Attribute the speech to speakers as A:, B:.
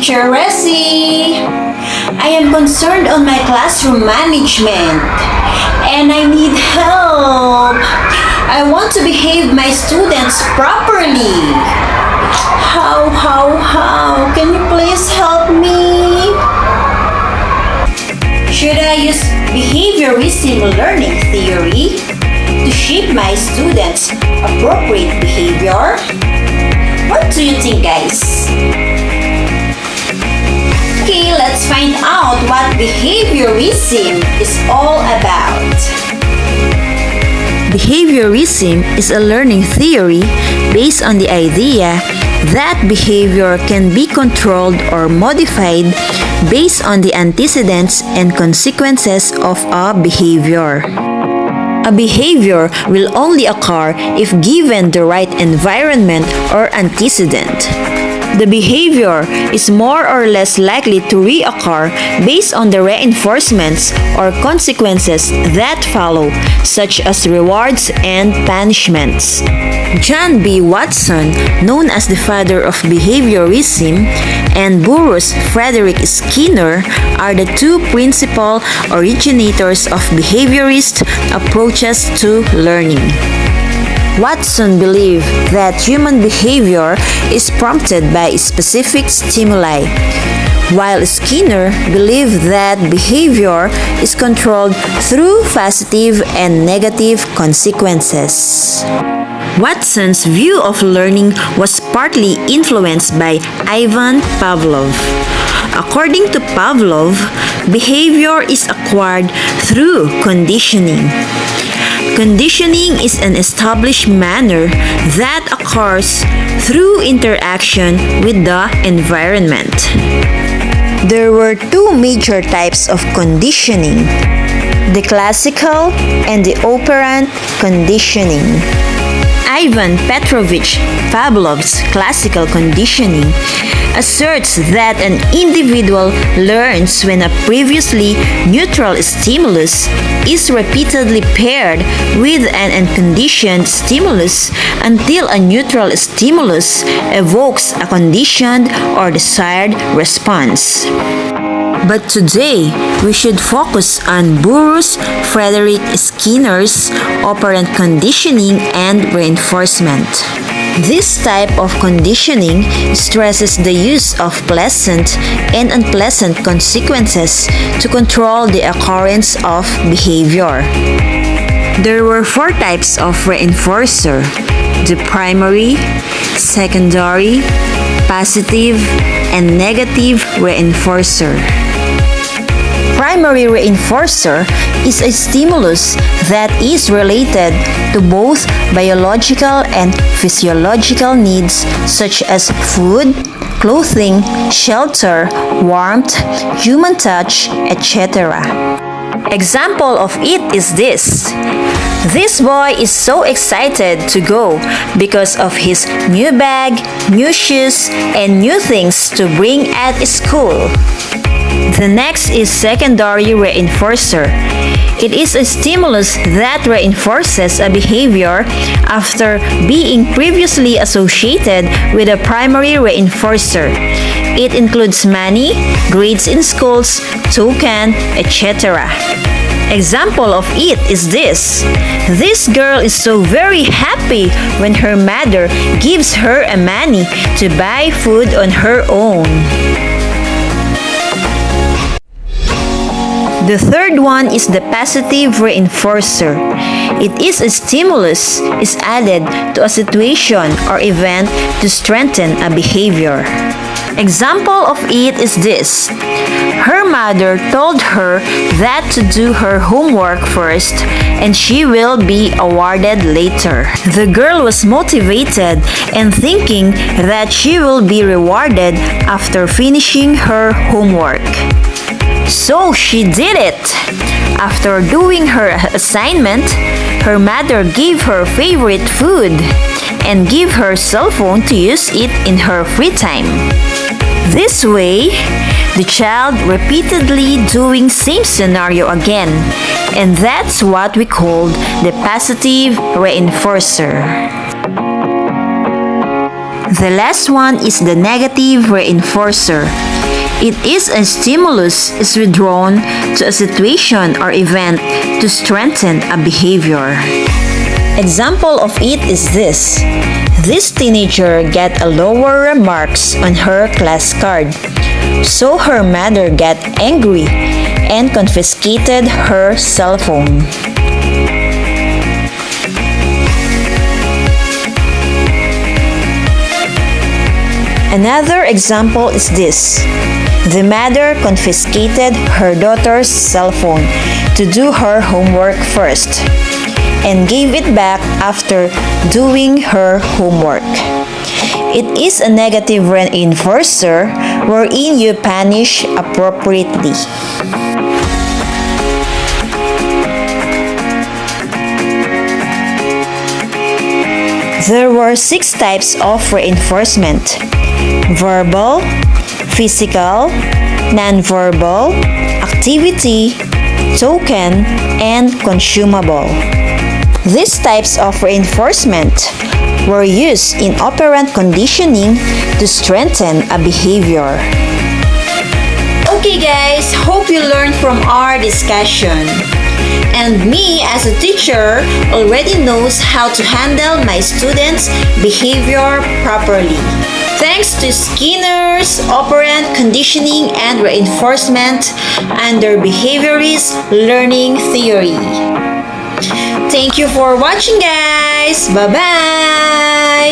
A: Teacher Resi. I am concerned on my classroom management and I need help. I want to behave my students properly. How? Can you please help me? Should I use behaviorism learning theory to shape my students' appropriate behavior? What do you think, guys? Okay, let's find out what behaviorism is all about.
B: Behaviorism is a learning theory based on the idea that behavior can be controlled or modified based on the antecedents and consequences of a behavior. A behavior will only occur if given the right environment or antecedent. The behavior is more or less likely to reoccur based on the reinforcements or consequences that follow, such as rewards and punishments. John B. Watson, known as the father of behaviorism, and Burroughs Frederick Skinner are the two principal originators of behaviorist approaches to learning. Watson believed that human behavior is prompted by specific stimuli, while Skinner believed that behavior is controlled through positive and negative consequences. Watson's view of learning was partly influenced by Ivan Pavlov. According to Pavlov, behavior is acquired through conditioning. Conditioning is an established manner that occurs through interaction with the environment. There were two major types of conditioning: the classical and the operant conditioning. Ivan Petrovich Pavlov's classical conditioning asserts that an individual learns when a previously neutral stimulus is repeatedly paired with an unconditioned stimulus until a neutral stimulus evokes a conditioned or desired response. But today, we should focus on Burroughs Frederick Skinner's operant conditioning and reinforcement. This type of conditioning stresses the use of pleasant and unpleasant consequences to control the occurrence of behavior. There were four types of reinforcer: the primary, secondary, positive, and negative reinforcer. Primary reinforcer is a stimulus that is related to both biological and physiological needs such as food, clothing, shelter, warmth, human touch, etc. Example of it is this. This boy is so excited to go because of his new bag, new shoes, and new things to bring at school. The next is secondary reinforcer. It is a stimulus that reinforces a behavior after being previously associated with a primary reinforcer. It includes money, grades in schools, token, etc. Example of it is this. This girl is so very happy when her mother gives her a money to buy food on her own. The third one is the positive reinforcer. It is a stimulus is added to a situation or event to strengthen a behavior. Example of it is this. Her mother told her that to do her homework first and she will be awarded later. The girl was motivated and thinking that she will be rewarded after finishing her homework. So she did it. After doing her assignment, her mother gave her favorite food and gave her cell phone to use it in her free time. This way, the child repeatedly doing same scenario again, and that's what we call the positive reinforcer. The last one is the negative reinforcer. It is a stimulus is withdrawn to a situation or event to strengthen a behavior. Example of it is this. This teenager get a lower remarks on her class card, so her mother got angry and confiscated her cell phone. Another example is this. The mother confiscated her daughter's cell phone to do her homework first and gave it back after doing her homework. It is a negative reinforcer wherein you punish appropriately. There were 6 types of reinforcement: verbal, physical, nonverbal, activity, token, and consumable. These types of reinforcement were used in operant conditioning to strengthen a behavior.
A: Okay guys, hope you learned from our discussion. And me as a teacher already knows how to handle my students' behavior properly. Thanks to Skinner's operant conditioning and reinforcement under behaviorist learning theory. Thank you for watching guys. Bye-bye.